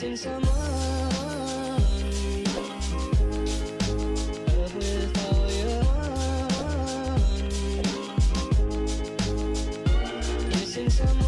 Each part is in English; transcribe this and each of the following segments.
Missing someone, love with all your heart. Missing someone.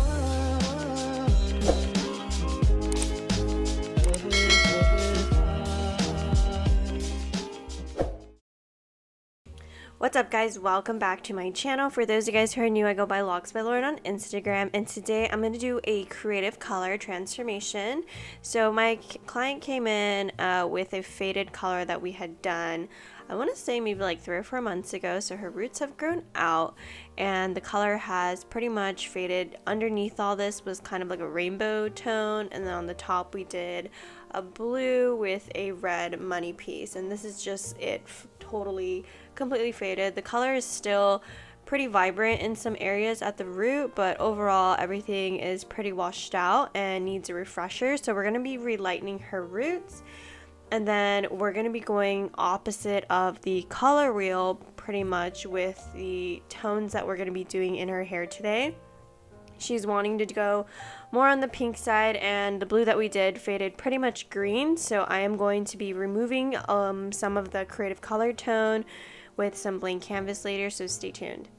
What's up guys, welcome back to my channel. For those of you guys who are new, I go by Loft by Lauryn on Instagram, and today I'm going to do a creative color transformation. So my client came in with a faded color that we had done, I want to say maybe like 3 or 4 months ago. So her roots have grown out and the color has pretty much faded. Underneath all this was kind of like a rainbow tone, and then on the top we did a blue with a red money piece, and this is just it, totally completely faded. The color is still pretty vibrant in some areas at the root, but overall everything is pretty washed out and needs a refresher. So we're going to be relightening her roots, and then we're going to be going opposite of the color wheel pretty much with the tones that we're going to be doing in her hair today. She's wanting to go more on the pink side, and the blue that we did faded pretty much green, so I am going to be removing some of the creative color tone with some blank canvas later, so stay tuned.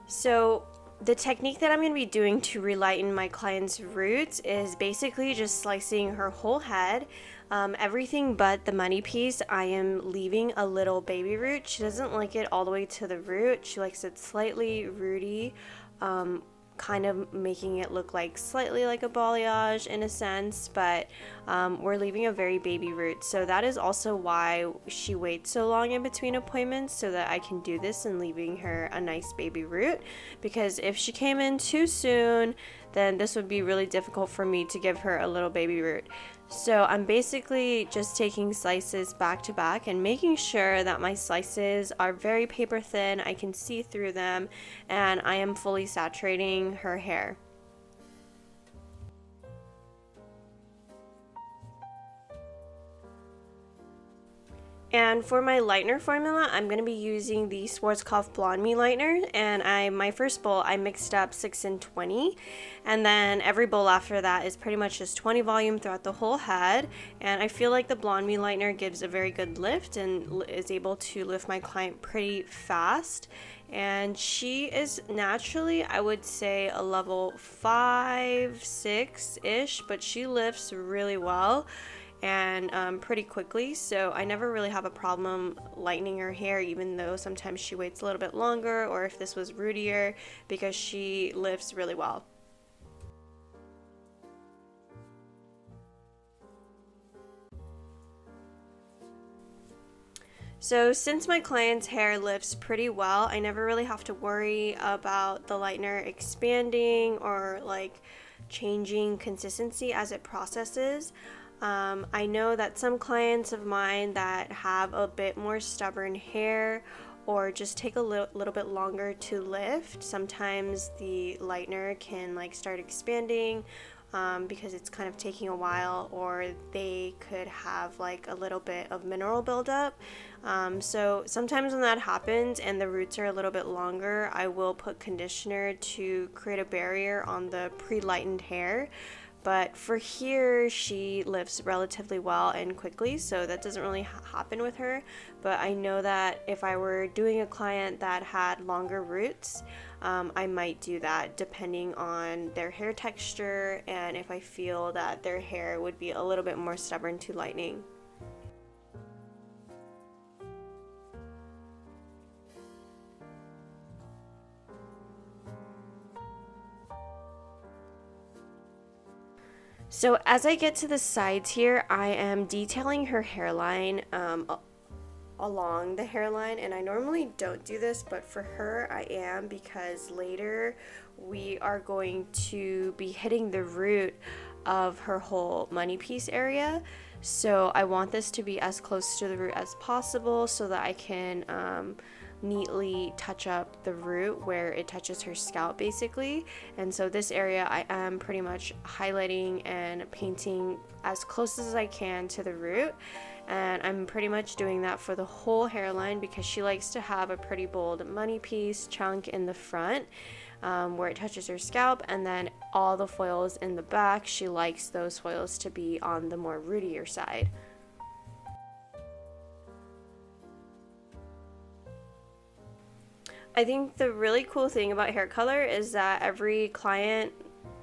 So the technique that I'm going to be doing to relighten my client's roots is basically just slicing her whole head. Everything but the money piece, I am leaving a little baby root. She doesn't like it all the way to the root. She likes it slightly rooty, kind of making it look like slightly like a balayage in a sense, but we're leaving a very baby root. So that is also why she waits so long in between appointments, so that I can do this and leaving her a nice baby root, because if she came in too soon, then this would be really difficult for me to give her a little baby root. So I'm basically just taking slices back to back and making sure that my slices are very paper thin, I can see through them, and I am fully saturating her hair. And for my lightener formula, I'm going to be using the Schwarzkopf Blonde Me lightener, and my first bowl I mixed up 6 and 20, and then every bowl after that is pretty much just 20 volume throughout the whole head. And I feel like the Blonde Me lightener gives a very good lift and is able to lift my client pretty fast. And she is naturally, I would say, a level 5, 6-ish, but she lifts really well and pretty quickly, so I never really have a problem lightening her hair, even though sometimes she waits a little bit longer, or if this was rootier, because she lifts really well. So since my client's hair lifts pretty well, I never really have to worry about the lightener expanding or like changing consistency as it processes. I know that some clients of mine that have a bit more stubborn hair or just take a little bit longer to lift, sometimes the lightener can like start expanding because it's kind of taking a while, or they could have like a little bit of mineral buildup. So sometimes when that happens and the roots are a little bit longer, I will put conditioner to create a barrier on the pre-lightened hair. But for here, she lifts relatively well and quickly, so that doesn't really happen with her. But I know that if I were doing a client that had longer roots, I might do that depending on their hair texture and if I feel that their hair would be a little bit more stubborn to lightening. So as I get to the sides here, I am detailing her hairline along the hairline, and I normally don't do this, but for her I am, because later we are going to be hitting the root of her whole money piece area. So I want this to be as close to the root as possible so that I can neatly touch up the root where it touches her scalp basically. And so this area I am pretty much highlighting and painting as close as I can to the root. and I'm pretty much doing that for the whole hairline because she likes to have a pretty bold money piece chunk in the front where it touches her scalp, and then all the foils in the back, she likes those foils to be on the more rootier side. I think the really cool thing about hair color is that every client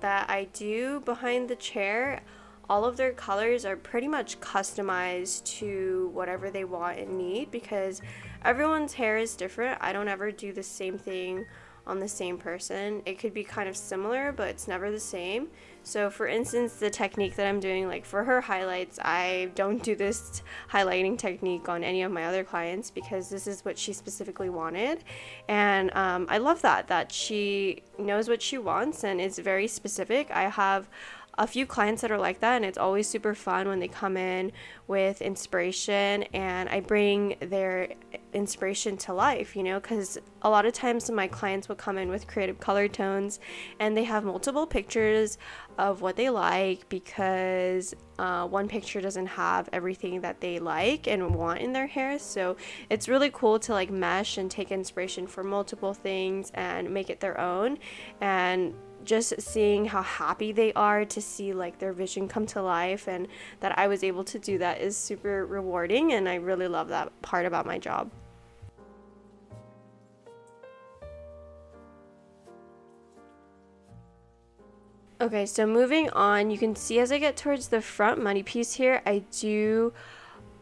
that I do behind the chair, all of their colors are pretty much customized to whatever they want and need because everyone's hair is different. I don't ever do the same thing on the same person. It could be kind of similar, but it's never the same. So for instance, the technique that I'm doing, like for her highlights, I don't do this highlighting technique on any of my other clients because this is what she specifically wanted. And I love that she knows what she wants and is very specific. I have a few clients that are like that, and it's always super fun when they come in with inspiration and I bring their inspiration to life, you know, because a lot of times my clients will come in with creative color tones and they have multiple pictures of what they like because one picture doesn't have everything that they like and want in their hair. So it's really cool to like mesh and take inspiration for multiple things and make it their own, and just seeing how happy they are to see like their vision come to life and that I was able to do that is super rewarding, and I really love that part about my job. Okay, so moving on, you can see as I get towards the front money piece here, I do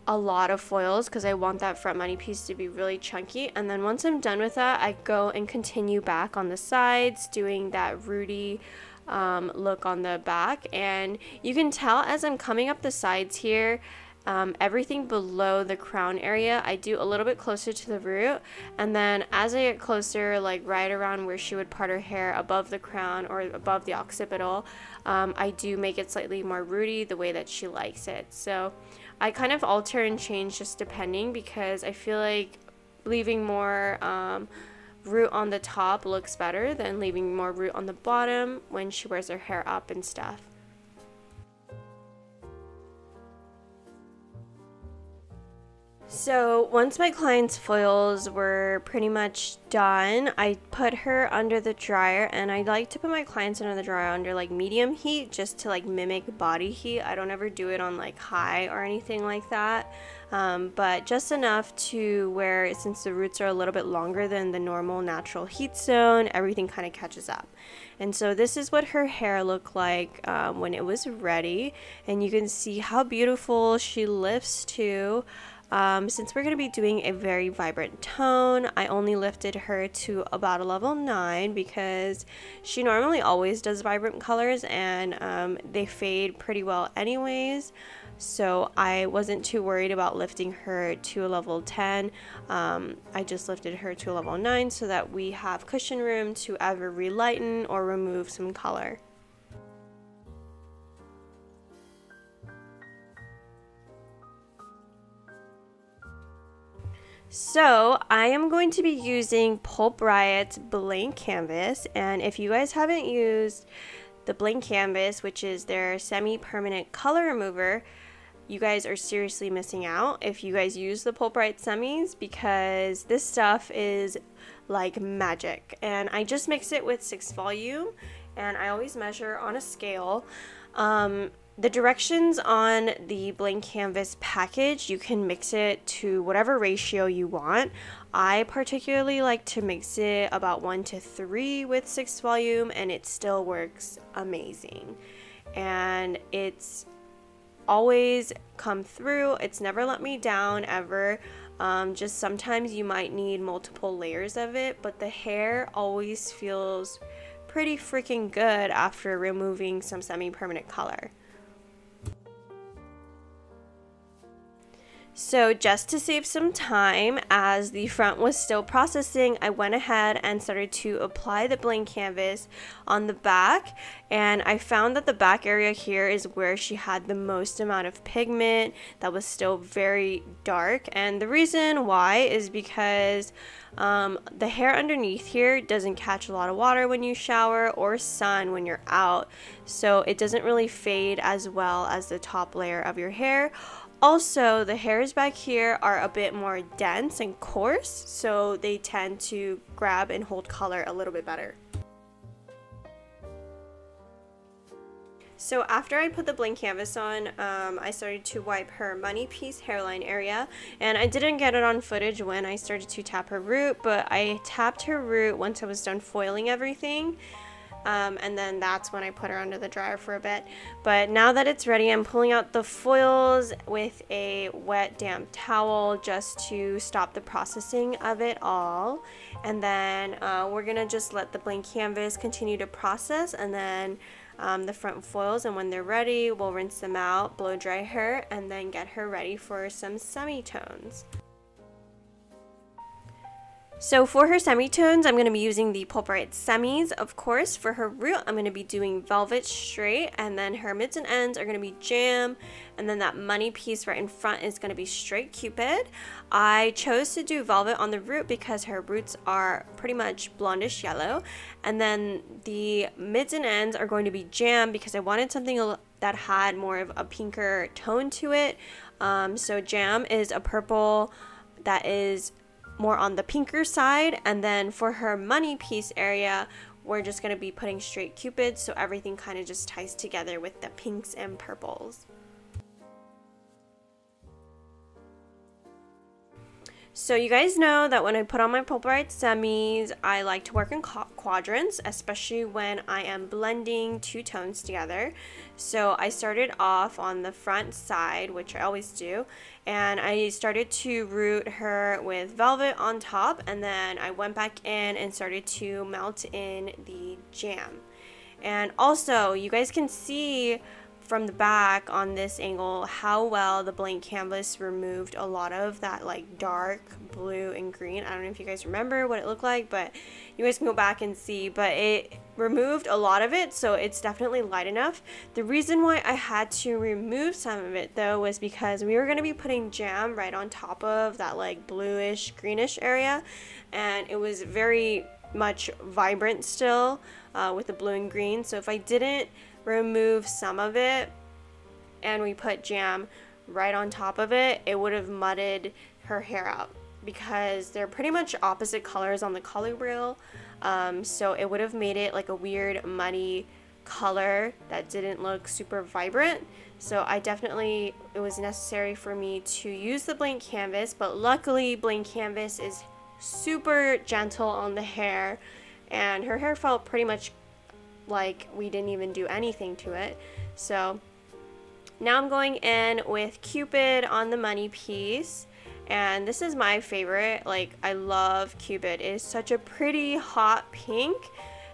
a lot of foils because I want that front money piece to be really chunky, and then once I'm done with that, I go and continue back on the sides doing that rooty look on the back. And you can tell as I'm coming up the sides here, everything below the crown area I do a little bit closer to the root, and then as I get closer, like right around where she would part her hair above the crown or above the occipital, I do make it slightly more rooty the way that she likes it. So I kind of alter and change just depending because I feel like leaving more root on the top looks better than leaving more root on the bottom when she wears her hair up and stuff. So once my client's foils were pretty much done, I put her under the dryer, and I like to put my clients under the dryer under like medium heat just to like mimic body heat. I don't ever do it on like high or anything like that, but just enough to where, since the roots are a little bit longer than the normal natural heat zone, everything kind of catches up. And so this is what her hair looked like when it was ready, and you can see how beautiful she lifts too. Since we're going to be doing a very vibrant tone, I only lifted her to about a level 9 because she normally always does vibrant colors, and they fade pretty well anyways. So I wasn't too worried about lifting her to a level 10. I just lifted her to a level 9 so that we have cushion room to either relighten or remove some color. So I am going to be using Pulp Riot's blank canvas, and if you guys haven't used the blank canvas, which is their semi-permanent color remover, you guys are seriously missing out if you guys use the Pulp Riot semis, because this stuff is like magic. And I just mix it with 6 volume, and I always measure on a scale. The directions on the blank canvas package, you can mix it to whatever ratio you want. I particularly like to mix it about 1:3 with 6 volume, and it still works amazing. And it's always come through. It's never let me down ever. Just sometimes you might need multiple layers of it, but the hair always feels pretty freaking good after removing some semi-permanent color. So just to save some time, as the front was still processing, I went ahead and started to apply the blank canvas on the back, and I found that the back area here is where she had the most amount of pigment that was still very dark. And the reason why is because the hair underneath here doesn't catch a lot of water when you shower or sun when you're out, so it doesn't really fade as well as the top layer of your hair. Also, the hairs back here are a bit more dense and coarse, so they tend to grab and hold color a little bit better. So after I put the blank canvas on, I started to wipe her money piece hairline area, and I didn't get it on footage when I started to tap her root, but I tapped her root once I was done foiling everything, and then that's when I put her under the dryer for a bit. But now that it's ready, I'm pulling out the foils with a wet damp towel just to stop the processing of it all, and then we're gonna just let the blank canvas continue to process, and then the front foils, and when they're ready, we'll rinse them out, blow dry her, and then get her ready for some semitones. So for her semitones, I'm going to be using the Pulp-Rite Semis, of course. For her root, I'm going to be doing Velvet Straight, and then her mids and ends are going to be Jam, and then that money piece right in front is going to be Straight Cupid. I chose to do Velvet on the root because her roots are pretty much blondish yellow, and then the mids and ends are going to be Jam because I wanted something that had more of a pinker tone to it. So Jam is a purple that is more on the pinker side, and then for her money piece area, we're just going to be putting Straight Cupid, so everything kind of just ties together with the pinks and purples. So you guys know that when I put on my Pulp-Rite Semis, I like to work in quadrants, especially when I am blending two tones together. So I started off on the front side, which I always do, and I started to root her with Velvet on top, and then I went back in and started to melt in the Jam. And also, you guys can see from the back on this angle how well the blank canvas removed a lot of that like dark blue and green. I don't know if you guys remember what it looked like, but you guys can go back and see, but it removed a lot of it, so it's definitely light enough. The reason why I had to remove some of it though was because we were going to be putting Jam right on top of that like bluish greenish area, and it was very much vibrant still with the blue and green. So if I didn't remove some of it and we put Jam right on top of it, it would have mudded her hair out because they're pretty much opposite colors on the color wheel. So it would have made it like a weird muddy color that didn't look super vibrant. So it was necessary for me to use the blank canvas, but luckily blank canvas is super gentle on the hair, and her hair felt pretty much like we didn't even do anything to it. So now I'm going in with Cupid on the money piece, and this is my favorite. Like, I love Cupid. It is such a pretty hot pink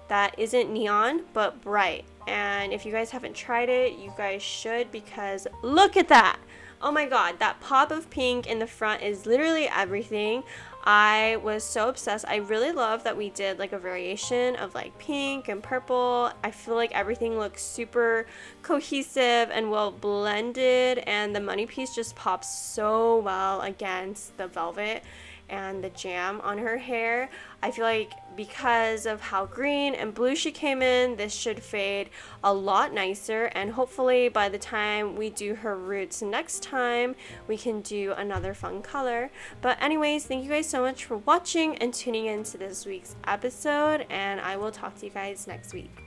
that isn't neon but bright, and if you guys haven't tried it, you guys should, because look at that. Oh my god, that pop of pink in the front is literally everything. I was so obsessed. I really love that we did like a variation of like pink and purple. I feel like everything looks super cohesive and well blended, and the money piece just pops so well against the velvet and the Jam on her hair. I feel like because of how green and blue she came in, this should fade a lot nicer, and hopefully by the time we do her roots next time, we can do another fun color. But anyways, thank you guys so much for watching and tuning in to this week's episode, and I will talk to you guys next week.